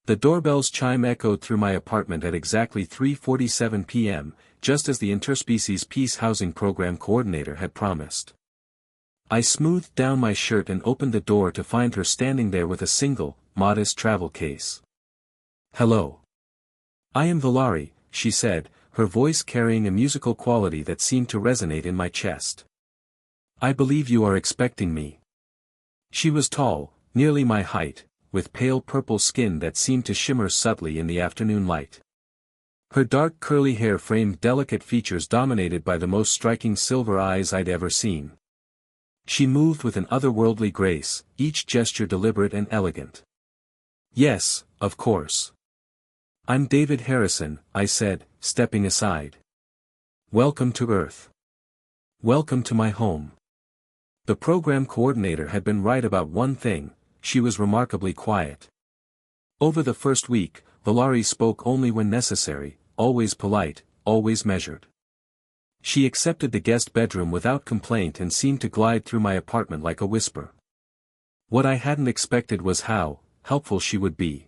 The doorbell's chime echoed through my apartment at exactly 3:47 p.m., just as the Interspecies Peace Housing Program coordinator had promised. I smoothed down my shirt and opened the door to find her standing there with a single, modest travel case. "Hello. I am Valari," she said, her voice carrying a musical quality that seemed to resonate in my chest. "I believe you are expecting me." She was tall, nearly my height, with pale purple skin that seemed to shimmer subtly in the afternoon light. Her dark curly hair framed delicate features dominated by the most striking silver eyes I'd ever seen. She moved with an otherworldly grace, each gesture deliberate and elegant. "Yes, of course. I'm David Harrison," I said, stepping aside. "Welcome to Earth. Welcome to my home." The program coordinator had been right about one thing: she was remarkably quiet. Over the first week, Valari spoke only when necessary, always polite, always measured. She accepted the guest bedroom without complaint and seemed to glide through my apartment like a whisper. What I hadn't expected was how helpful she would be.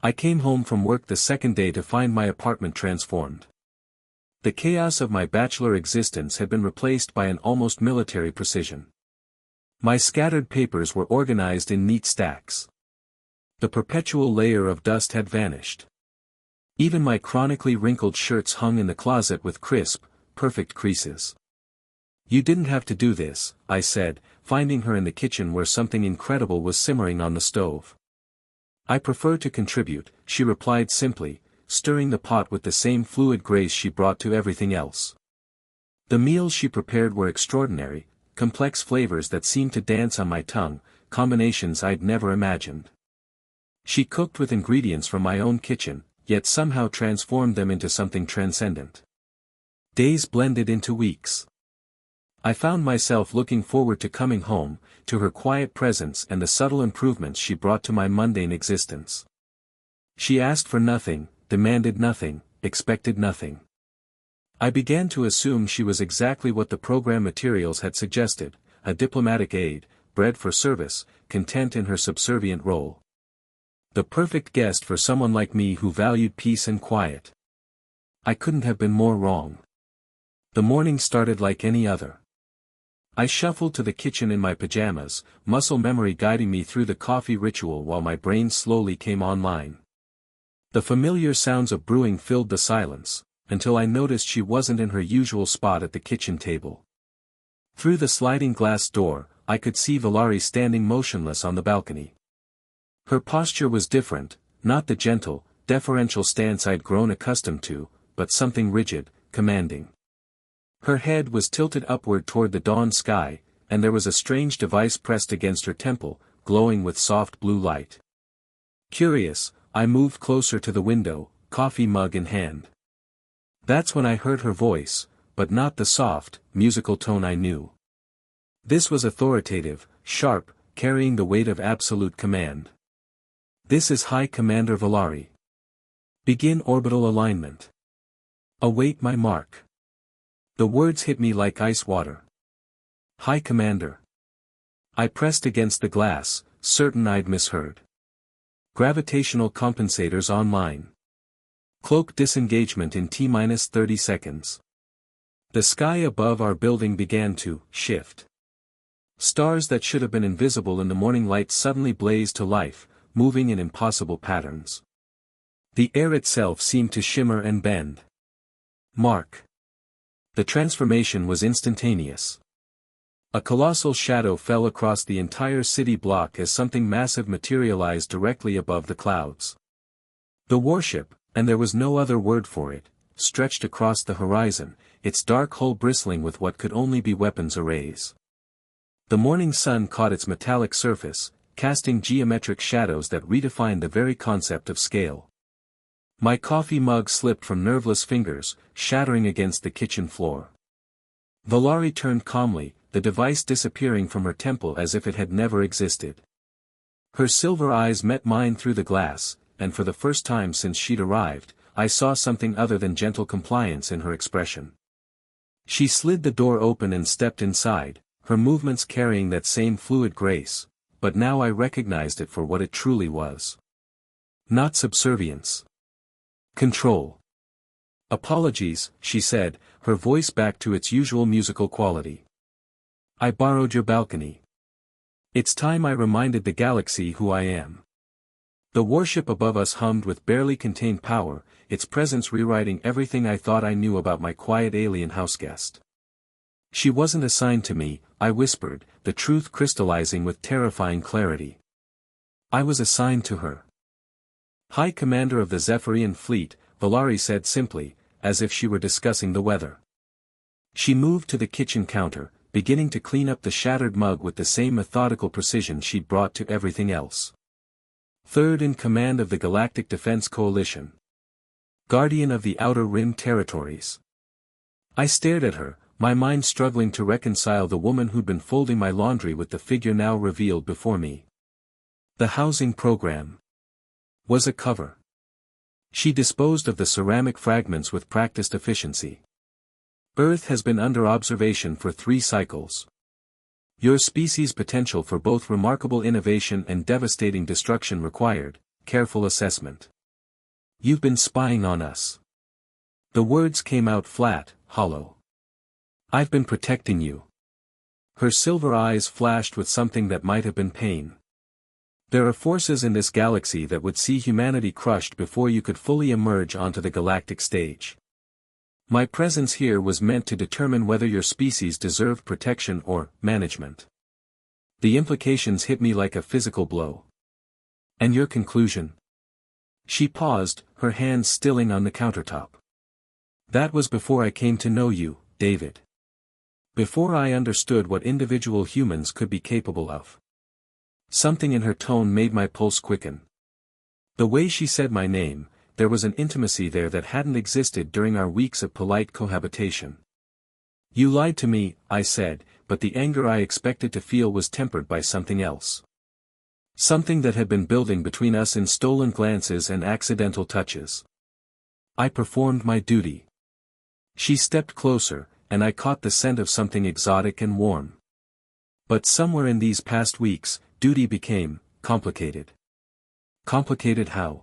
I came home from work the second day to find my apartment transformed. The chaos of my bachelor existence had been replaced by an almost military precision. My scattered papers were organized in neat stacks. The perpetual layer of dust had vanished. Even my chronically wrinkled shirts hung in the closet with crisp, perfect creases. "You didn't have to do this," I said, finding her in the kitchen where something incredible was simmering on the stove. "I prefer to contribute," she replied simply, stirring the pot with the same fluid grace she brought to everything else. The meals she prepared were extraordinary, complex flavors that seemed to dance on my tongue, combinations I'd never imagined. She cooked with ingredients from my own kitchen, yet somehow transformed them into something transcendent. Days blended into weeks. I found myself looking forward to coming home, to her quiet presence and the subtle improvements she brought to my mundane existence. She asked for nothing, demanded nothing, expected nothing. I began to assume she was exactly what the program materials had suggested, a diplomatic aide, bred for service, content in her subservient role. The perfect guest for someone like me who valued peace and quiet. I couldn't have been more wrong. The morning started like any other. I shuffled to the kitchen in my pajamas, muscle memory guiding me through the coffee ritual while my brain slowly came online. The familiar sounds of brewing filled the silence, until I noticed she wasn't in her usual spot at the kitchen table. Through the sliding glass door, I could see Valari standing motionless on the balcony. Her posture was different, not the gentle, deferential stance I'd grown accustomed to, but something rigid, commanding. Her head was tilted upward toward the dawn sky, and there was a strange device pressed against her temple, glowing with soft blue light. Curious, I moved closer to the window, coffee mug in hand. That's when I heard her voice, but not the soft, musical tone I knew. This was authoritative, sharp, carrying the weight of absolute command. "This is High Commander Valari. Begin orbital alignment. Await my mark." The words hit me like ice water. "High Commander." I pressed against the glass, certain I'd misheard. Gravitational compensators online. Cloak disengagement in T-30 seconds. The sky above our building began to shift. Stars that should have been invisible in the morning light suddenly blazed to life, moving in impossible patterns. The air itself seemed to shimmer and bend. Mark. The transformation was instantaneous. A colossal shadow fell across the entire city block as something massive materialized directly above the clouds. The warship, and there was no other word for it, stretched across the horizon, its dark hull bristling with what could only be weapons arrays. The morning sun caught its metallic surface, casting geometric shadows that redefined the very concept of scale. My coffee mug slipped from nerveless fingers, shattering against the kitchen floor. Valari turned calmly, the device disappearing from her temple as if it had never existed. Her silver eyes met mine through the glass, and for the first time since she'd arrived, I saw something other than gentle compliance in her expression. She slid the door open and stepped inside, her movements carrying that same fluid grace, but now I recognized it for what it truly was. Not subservience. Control. Apologies, she said, her voice back to its usual musical quality. I borrowed your balcony. It's time I reminded the galaxy who I am. The warship above us hummed with barely contained power, its presence rewriting everything I thought I knew about my quiet alien houseguest. She wasn't assigned to me, I whispered, the truth crystallizing with terrifying clarity. I was assigned to her. High Commander of the Zephyrian Fleet, Valari said simply, as if she were discussing the weather. She moved to the kitchen counter, beginning to clean up the shattered mug with the same methodical precision she'd brought to everything else. Third in command of the Galactic Defense Coalition. Guardian of the Outer Rim Territories. I stared at her, my mind struggling to reconcile the woman who'd been folding my laundry with the figure now revealed before me. The housing program was a cover. She disposed of the ceramic fragments with practiced efficiency. Earth has been under observation for 3 cycles. Your species' potential for both remarkable innovation and devastating destruction required careful assessment. You've been spying on us. The words came out flat, hollow. I've been protecting you. Her silver eyes flashed with something that might have been pain. There are forces in this galaxy that would see humanity crushed before you could fully emerge onto the galactic stage. My presence here was meant to determine whether your species deserved protection or management. The implications hit me like a physical blow. And your conclusion? She paused, her hands stilling on the countertop. That was before I came to know you, David. Before I understood what individual humans could be capable of. Something in her tone made my pulse quicken. The way she said my name, there was an intimacy there that hadn't existed during our weeks of polite cohabitation. You lied to me, I said, but the anger I expected to feel was tempered by something else. Something that had been building between us in stolen glances and accidental touches. I performed my duty. She stepped closer, and I caught the scent of something exotic and warm. But somewhere in these past weeks, duty became complicated. Complicated how?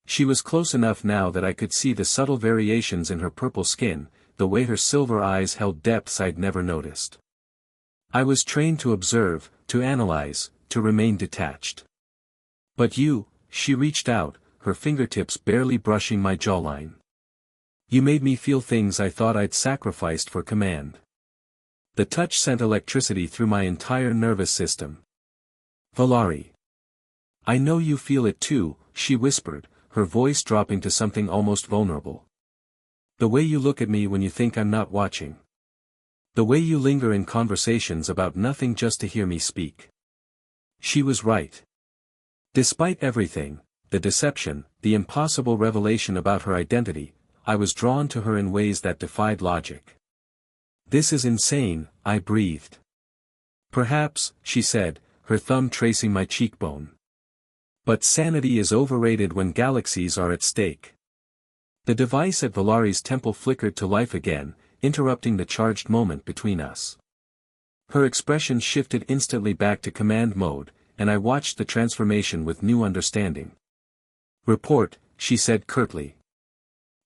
She was close enough now that I could see the subtle variations in her purple skin, the way her silver eyes held depths I'd never noticed. I was trained to observe, to analyze, to remain detached. But you, she reached out, her fingertips barely brushing my jawline. You made me feel things I thought I'd sacrificed for command. The touch sent electricity through my entire nervous system. Valari. I know you feel it too, she whispered, her voice dropping to something almost vulnerable. The way you look at me when you think I'm not watching. The way you linger in conversations about nothing just to hear me speak. She was right. Despite everything, the deception, the impossible revelation about her identity, I was drawn to her in ways that defied logic. This is insane, I breathed. Perhaps, she said, her thumb tracing my cheekbone. But sanity is overrated when galaxies are at stake. The device at Valari's temple flickered to life again, interrupting the charged moment between us. Her expression shifted instantly back to command mode, and I watched the transformation with new understanding. Report, she said curtly.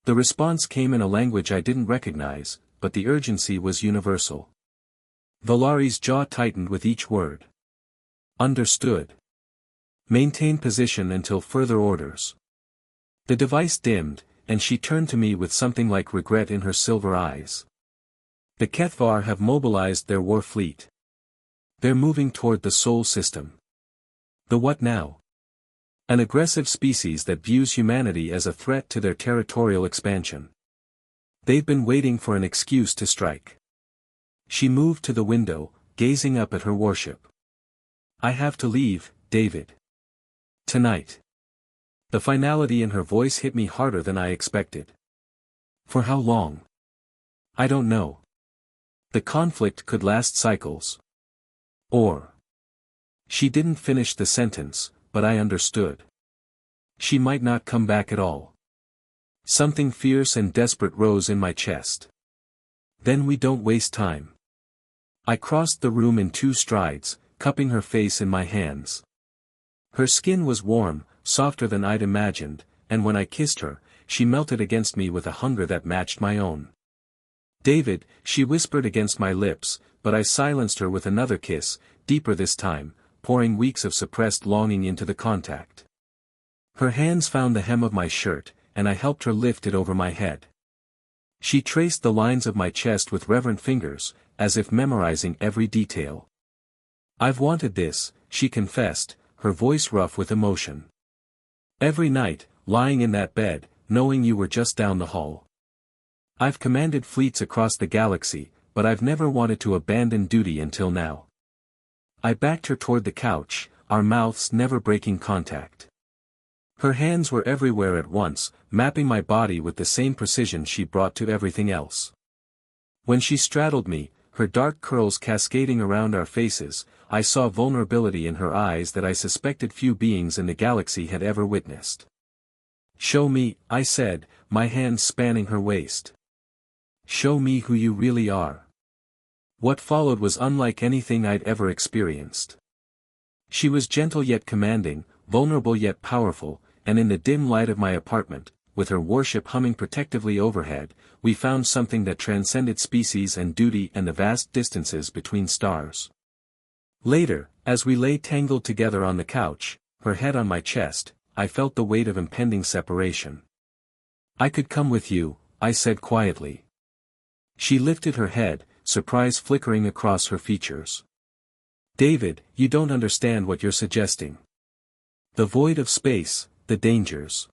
The response came in a language I didn't recognize, but the urgency was universal. Valari's jaw tightened with each word. Understood. Maintain position until further orders. The device dimmed, and she turned to me with something like regret in her silver eyes. The Kethvar have mobilized their war fleet. They're moving toward the Sol system. The what now? An aggressive species that views humanity as a threat to their territorial expansion. They've been waiting for an excuse to strike. She moved to the window, gazing up at her warship. I have to leave, David. Tonight. The finality in her voice hit me harder than I expected. For how long? I don't know. The conflict could last cycles. Or. She didn't finish the sentence, but I understood. She might not come back at all. Something fierce and desperate rose in my chest. Then we don't waste time. I crossed the room in 2 strides, cupping her face in my hands. Her skin was warm, softer than I'd imagined, and when I kissed her, she melted against me with a hunger that matched my own. "David," she whispered against my lips, but I silenced her with another kiss, deeper this time, pouring weeks of suppressed longing into the contact. Her hands found the hem of my shirt, and I helped her lift it over my head. She traced the lines of my chest with reverent fingers, as if memorizing every detail. "I've wanted this," she confessed, her voice rough with emotion. "Every night, lying in that bed, knowing you were just down the hall. I've commanded fleets across the galaxy, but I've never wanted to abandon duty until now." I backed her toward the couch, our mouths never breaking contact. Her hands were everywhere at once, mapping my body with the same precision she brought to everything else. When she straddled me, her dark curls cascading around our faces, I saw vulnerability in her eyes that I suspected few beings in the galaxy had ever witnessed. "Show me," I said, my hands spanning her waist. "Show me who you really are." What followed was unlike anything I'd ever experienced. She was gentle yet commanding, vulnerable yet powerful, and in the dim light of my apartment, with her warship humming protectively overhead, we found something that transcended species and duty and the vast distances between stars. Later, as we lay tangled together on the couch, her head on my chest, I felt the weight of impending separation. "I could come with you," I said quietly. She lifted her head, surprise flickering across her features. "David, you don't understand what you're suggesting. The void of space, the dangers."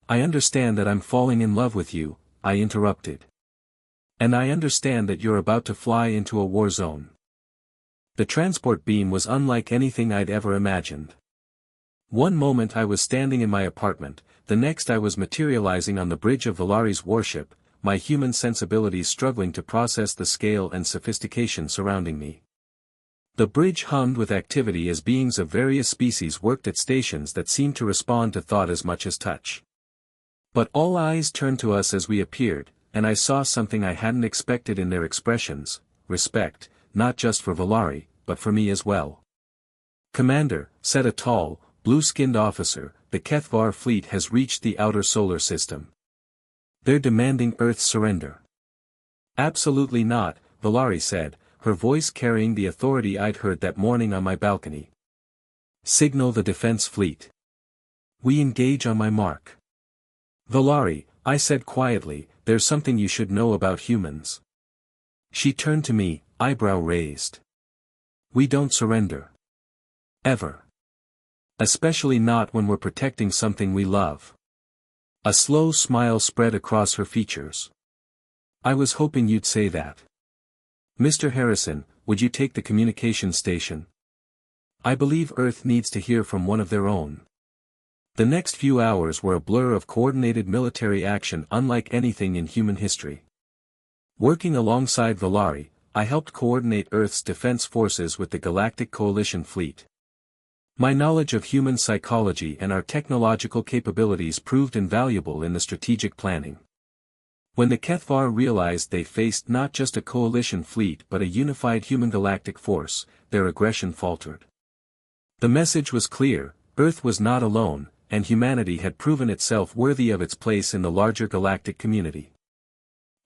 "I understand that I'm falling in love with you," I interrupted. "And I understand that you're about to fly into a war zone." The transport beam was unlike anything I'd ever imagined. One moment I was standing in my apartment, the next I was materializing on the bridge of Valari's warship, my human sensibilities struggling to process the scale and sophistication surrounding me. The bridge hummed with activity as beings of various species worked at stations that seemed to respond to thought as much as touch. But all eyes turned to us as we appeared, and I saw something I hadn't expected in their expressions: respect, not just for Valari, but for me as well. "Commander," said a tall, blue-skinned officer, "the Kethvar fleet has reached the outer solar system. They're demanding Earth's surrender." "Absolutely not," Valari said, her voice carrying the authority I'd heard that morning on my balcony. "Signal the defense fleet. We engage on my mark." "Valari," I said quietly, "there's something you should know about humans." She turned to me, eyebrow raised. "We don't surrender. Ever. Especially not when we're protecting something we love." A slow smile spread across her features. "I was hoping you'd say that. Mr. Harrison, would you take the communication station? I believe Earth needs to hear from one of their own." The next few hours were a blur of coordinated military action unlike anything in human history. Working alongside Valari, I helped coordinate Earth's defense forces with the Galactic Coalition fleet. My knowledge of human psychology and our technological capabilities proved invaluable in the strategic planning. When the Kethvar realized they faced not just a coalition fleet but a unified human galactic force, their aggression faltered. The message was clear: Earth was not alone, and humanity had proven itself worthy of its place in the larger galactic community.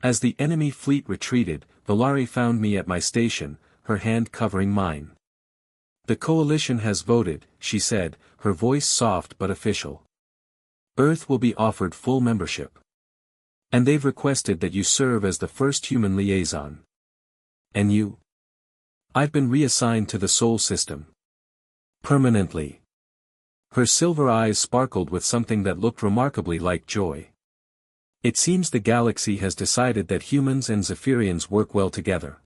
As the enemy fleet retreated, Valari found me at my station, her hand covering mine. "The coalition has voted," she said, her voice soft but official. "Earth will be offered full membership. And they've requested that you serve as the first human liaison." "And you?" "I've been reassigned to the Sol system. Permanently." Her silver eyes sparkled with something that looked remarkably like joy. "It seems the galaxy has decided that humans and Zephyrians work well together."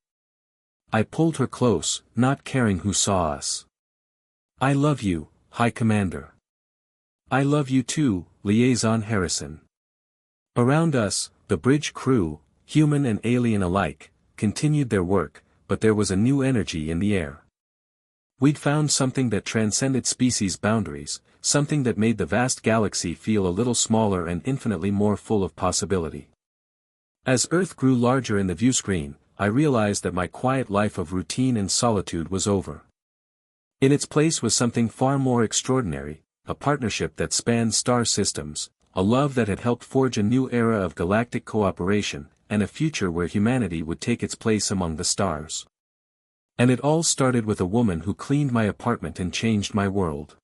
I pulled her close, not caring who saw us. "I love you, High Commander." "I love you too, Liaison Harrison." Around us, the bridge crew, human and alien alike, continued their work, but there was a new energy in the air. We'd found something that transcended species boundaries, something that made the vast galaxy feel a little smaller and infinitely more full of possibility. As Earth grew larger in the viewscreen, I realized that my quiet life of routine and solitude was over. In its place was something far more extraordinary, a partnership that spanned star systems, a love that had helped forge a new era of galactic cooperation, and a future where humanity would take its place among the stars. And it all started with a woman who cleaned my apartment and changed my world.